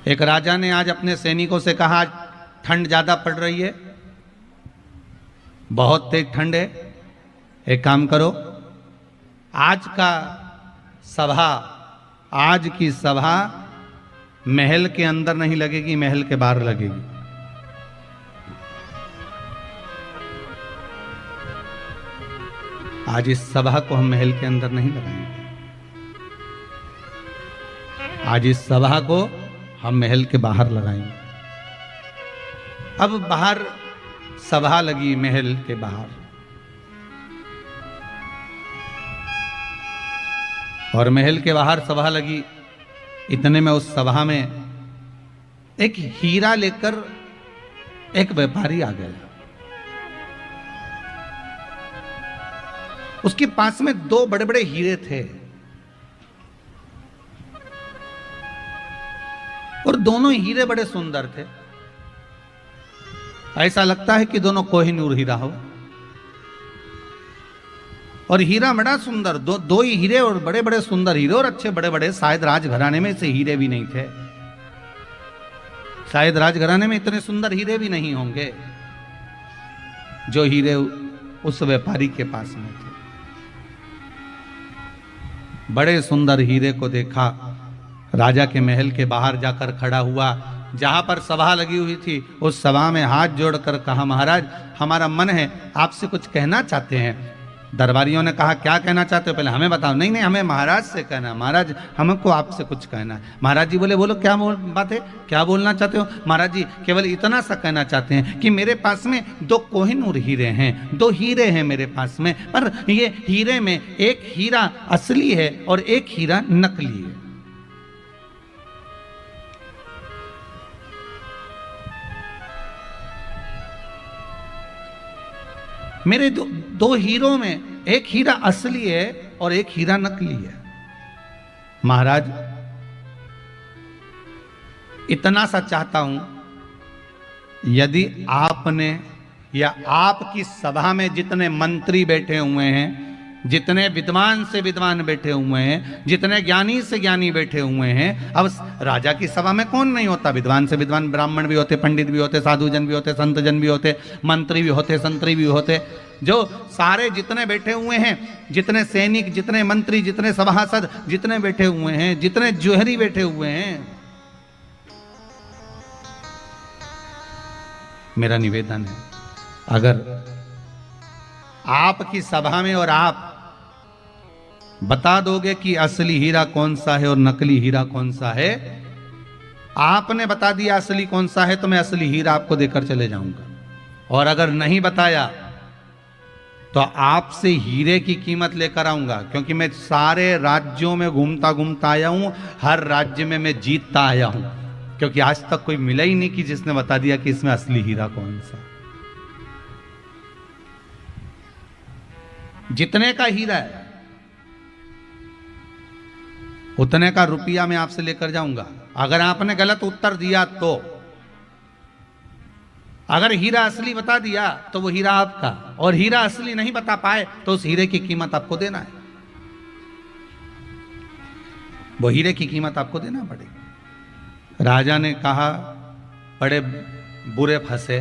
एक राजा ने आज अपने सैनिकों से कहा, आज ठंड ज्यादा पड़ रही है, बहुत तेज ठंड है, एक काम करो, आज की सभा महल के अंदर नहीं लगेगी, महल के बाहर लगेगी। आज इस सभा को हम महल के अंदर नहीं लगाएंगे, आज इस सभा को हम महल के बाहर लगाएंगे। अब बाहर सभा लगी, महल के बाहर, और महल के बाहर सभा लगी। इतने में उस सभा में एक हीरा लेकर एक व्यापारी आ गया। उसके पास में दो बड़े बड़े हीरे थे और दोनों हीरे बड़े सुंदर थे। ऐसा लगता है कि दोनों कोहिनूर हीरा हो, और हीरा बड़ा सुंदर, दो ही हीरे और बड़े बड़े सुंदर हीरे और अच्छे बड़े बड़े। शायद राजघराने में से हीरे भी नहीं थे, शायद राजघराने में इतने सुंदर हीरे भी नहीं होंगे जो हीरे उस व्यापारी के पास में थे। बड़े सुंदर हीरे को देखा, राजा के महल के बाहर जाकर खड़ा हुआ, जहां पर सभा लगी हुई थी उस सभा में हाथ जोड़कर कहा, महाराज हमारा मन है आपसे कुछ कहना चाहते हैं। दरबारियों ने कहा, क्या कहना चाहते हो, पहले हमें बताओ। नहीं नहीं, हमें महाराज से कहना, महाराज हमको आपसे कुछ कहना है। महाराज जी बोले, बोलो क्या बात है, क्या बोलना चाहते हो। महाराज जी केवल इतना सा कहना चाहते हैं कि मेरे पास में दो कोहिनूर हीरे हैं, दो हीरे हैं मेरे पास में, पर ये हीरे में एक हीरा असली है और एक हीरा नकली है। मेरे दो हीरों में एक हीरा असली है और एक हीरा नकली है। महाराज इतना सा चाहता हूं, यदि आपने या आपकी सभा में जितने मंत्री बैठे हुए हैं, जितने विद्वान से विद्वान बैठे हुए हैं, जितने ज्ञानी से ज्ञानी बैठे हुए हैं, अब राजा की सभा में कौन नहीं होता, विद्वान से विद्वान, ब्राह्मण भी होते, पंडित भी होते, साधुजन भी होते, संतजन भी होते, मंत्री भी होते, संतरी भी होते, जो सारे जितने बैठे हुए हैं, जितने सैनिक, जितने मंत्री, जितने सभासद जितने बैठे हुए हैं, जितने जोहरी बैठे हुए हैं, मेरा निवेदन है, अगर आपकी सभा में और आप बता दोगे कि असली हीरा कौन सा है और नकली हीरा कौन सा है, आपने बता दिया असली कौन सा है तो मैं असली हीरा आपको देकर चले जाऊंगा, और अगर नहीं बताया तो आपसे हीरे की कीमत लेकर आऊंगा, क्योंकि मैं सारे राज्यों में घूमता घूमता आया हूं, हर राज्य में मैं जीतता आया हूं, क्योंकि आज तक कोई मिला ही नहीं कि जिसने बता दिया कि इसमें असली हीरा कौन सा। जितने का हीरा है उतने का रुपया मैं आपसे लेकर जाऊंगा। अगर आपने गलत उत्तर दिया तो, अगर हीरा असली बता दिया तो वो हीरा आपका, और हीरा असली नहीं बता पाए तो उस हीरे की कीमत आपको देना है, वो हीरे की कीमत आपको देना पड़ेगी। राजा ने कहा, बड़े बुरे फंसे,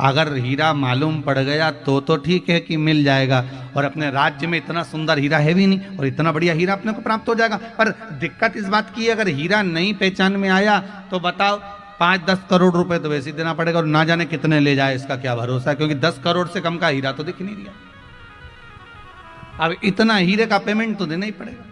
अगर हीरा मालूम पड़ गया तो ठीक है कि मिल जाएगा, और अपने राज्य में इतना सुंदर हीरा है भी नहीं और इतना बढ़िया हीरा अपने को प्राप्त हो जाएगा। पर दिक्कत इस बात की, अगर हीरा नहीं पहचान में आया तो बताओ 5-10 करोड़ रुपए तो वैसे ही देना पड़ेगा, और ना जाने कितने ले जाए इसका क्या भरोसा है, क्योंकि 10 करोड़ से कम का हीरा तो दिख नहीं दिया। अब इतना हीरे का पेमेंट तो देना ही पड़ेगा।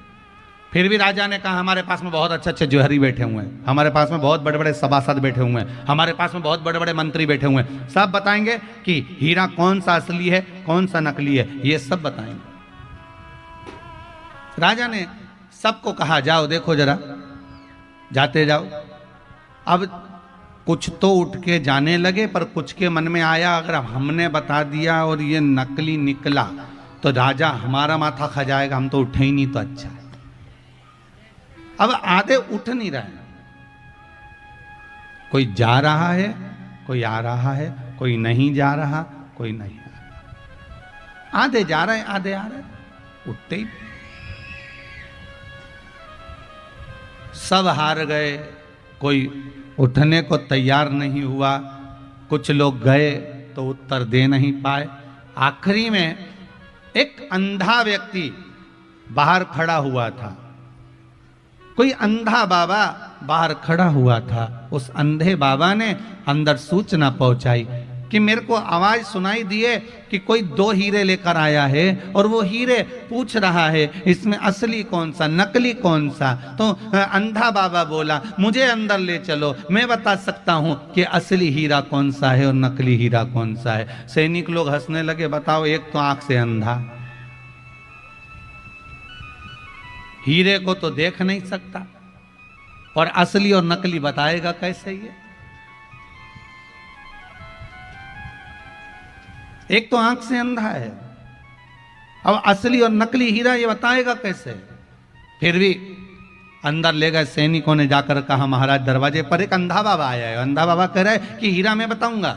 फिर भी राजा ने कहा, हमारे पास में बहुत अच्छे अच्छे जोहरी बैठे हुए हैं, हमारे पास में बहुत बड़े बड़े सभासद बैठे हुए हैं, हमारे पास में बहुत बड़े बड़े मंत्री बैठे हुए हैं, सब बताएंगे कि हीरा कौन सा असली है कौन सा नकली है, ये सब बताएंगे। राजा ने सबको कहा, जाओ देखो जरा, जाते जाओ। अब कुछ तो उठ के जाने लगे, पर कुछ के मन में आया, अगर हमने बता दिया और ये नकली निकला तो राजा हमारा माथा खा जाएगा, हम तो उठे ही नहीं तो अच्छा है। अब आधे उठ नहीं रहे, कोई जा रहा है, कोई आ रहा है, कोई नहीं जा रहा, कोई नहीं आ रहा, आधे जा रहे हैं, आधे आ रहे हैं, उठते ही सब हार गए, कोई उठने को तैयार नहीं हुआ, कुछ लोग गए तो उत्तर दे नहीं पाए। आखिरी में एक अंधा व्यक्ति बाहर खड़ा हुआ था, कोई अंधा बाबा बाहर खड़ा हुआ था। उस अंधे बाबा ने अंदर सूचना पहुंचाई कि मेरे को आवाज सुनाई दिए कि कोई 2 हीरे लेकर आया है और वो हीरे पूछ रहा है इसमें असली कौन सा नकली कौन सा। तो अंधा बाबा बोला मुझे अंदर ले चलो, मैं बता सकता हूं कि असली हीरा कौन सा है और नकली हीरा कौन सा है। सैनिक लोग हंसने लगे, बताओ एक तो आंख से अंधा, हीरे को तो देख नहीं सकता और असली और नकली बताएगा कैसे ये। एक तो आंख से अंधा है, अब असली और नकली हीरा ये बताएगा कैसे। फिर भी अंदर ले गए, सैनिकों ने जाकर कहा महाराज दरवाजे पर एक अंधा बाबा आया है, अंधा बाबा कह रहा है कि हीरा मैं बताऊंगा।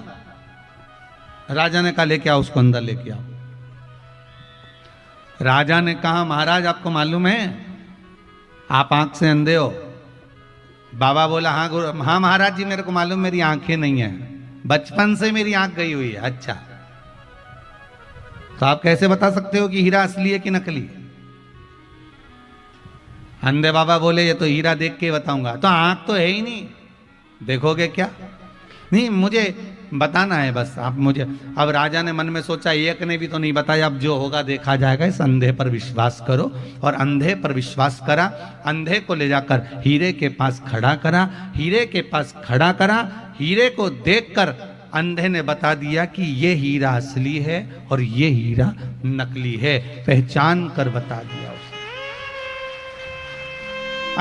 राजा ने कहा लेके आओ उसको, अंदर लेके आओ। राजा ने कहा महाराज आपको मालूम है आप आंख से अंधे हो। बाबा बोला हाँ गुरु, हाँ महाराज जी मेरे को मालूम, मेरी आंखें नहीं है, बचपन से मेरी आंख गई हुई है। अच्छा तो आप कैसे बता सकते हो कि हीरा असली है कि नकली? अंधे बाबा बोले ये तो हीरा देख के बताऊंगा। तो आंख तो है ही नहीं, देखोगे क्या? नहीं मुझे बताना है बस आप मुझे। अब राजा ने मन में सोचा एक ने भी तो नहीं बताया, अब जो होगा देखा जाएगा, इस अंधे पर विश्वास करो। और अंधे पर विश्वास करा, अंधे को ले जाकर हीरे के पास खड़ा करा, हीरे के पास खड़ा करा। हीरे को देखकर अंधे ने बता दिया कि ये हीरा असली है और ये हीरा नकली है, पहचान कर बता दिया उसने।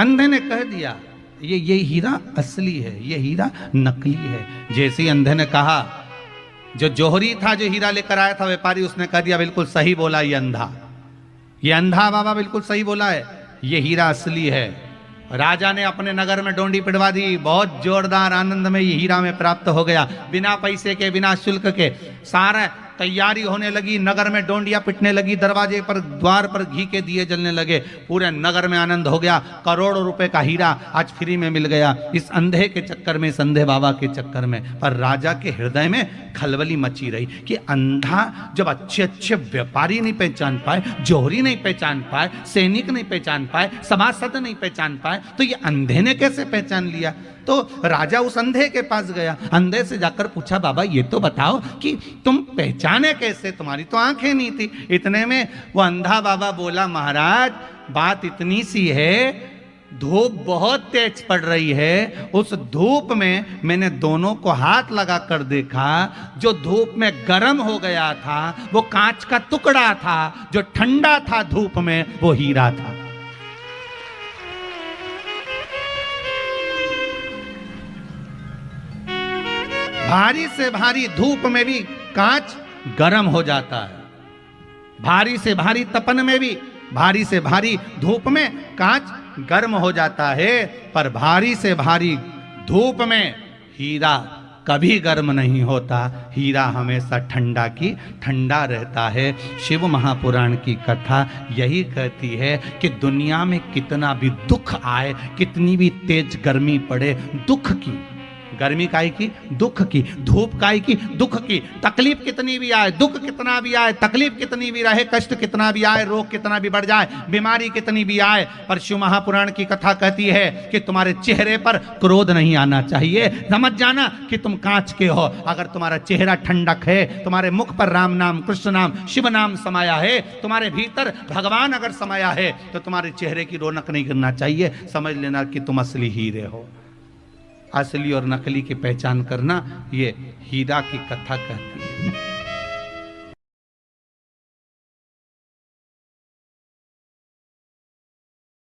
अंधे ने कह दिया ये हीरा असली है, ये हीरा नकली है। जैसे ही अंधे ने कहा, जो जोहरी था जो हीरा लेकर आया था व्यापारी, उसने कह दिया बिल्कुल सही बोला ये अंधा, ये अंधा बाबा बिल्कुल सही बोला है, ये हीरा असली है। राजा ने अपने नगर में डोंडी पिटवा दी, बहुत जोरदार आनंद में ये हीरा में प्राप्त हो गया, बिना पैसे के बिना शुल्क के। सारा तैयारी होने लगी, नगर में डोंडियां पिटने लगी, दरवाजे पर द्वार पर घी के दिए जलने लगे, पूरे नगर में आनंद हो गया। करोड़ों रुपए का हीरा आज फ्री में मिल गया, इस अंधे के चक्कर में, इस अंधे बाबा के चक्कर में। पर राजा के हृदय में खलबली मची रही कि अंधा जब अच्छे अच्छे व्यापारी नहीं पहचान पाए, जोहरी नहीं पहचान पाए, सैनिक नहीं पहचान पाए, सभासद नहीं पहचान पाए, तो ये अंधे ने कैसे पहचान लिया? तो राजा उस अंधे के पास गया, अंधे से जाकर पूछा बाबा ये तो बताओ कि तुम पहचाने कैसे, तुम्हारी तो आंखें नहीं थी। इतने में वो अंधा बाबा बोला महाराज बात इतनी सी है, धूप बहुत तेज पड़ रही है, उस धूप में मैंने दोनों को हाथ लगा कर देखा, जो धूप में गर्म हो गया था वो कांच का टुकड़ा था, जो ठंडा था धूप में वो हीरा था। भारी से भारी धूप में भी कांच गर्म हो जाता है, भारी से भारी तपन में भी, भारी से भारी धूप में कांच गर्म हो जाता है, पर भारी से भारी धूप में हीरा कभी गर्म नहीं होता, हीरा हमेशा ठंडा की ठंडा रहता है। शिव महापुराण की कथा यही कहती है कि दुनिया में कितना भी दुख आए, कितनी भी तेज गर्मी पड़े, दुख की, गर्मी काई की, दुख की, धूप काई की, दुख की, तकलीफ कितनी भी आए, दुख कितना भी आए, तकलीफ कितनी भी रहे, कष्ट कितना भी आए, रोग कितना भी बढ़ जाए, बीमारी कितनी भी आए, पर शिव महापुराण की कथा कहती है कि तुम्हारे चेहरे पर क्रोध नहीं आना चाहिए। समझ जाना कि तुम कांच के हो। अगर तुम्हारा चेहरा ठंडक है, तुम्हारे मुख पर राम नाम, कृष्ण नाम, शिव नाम समाया है, तुम्हारे भीतर भगवान अगर समाया है, तो तुम्हारे चेहरे की रौनक नहीं गिरना चाहिए। समझ लेना कि तुम असली हीरे हो। असली और नकली की पहचान करना ये हीरा की कथा कहती है।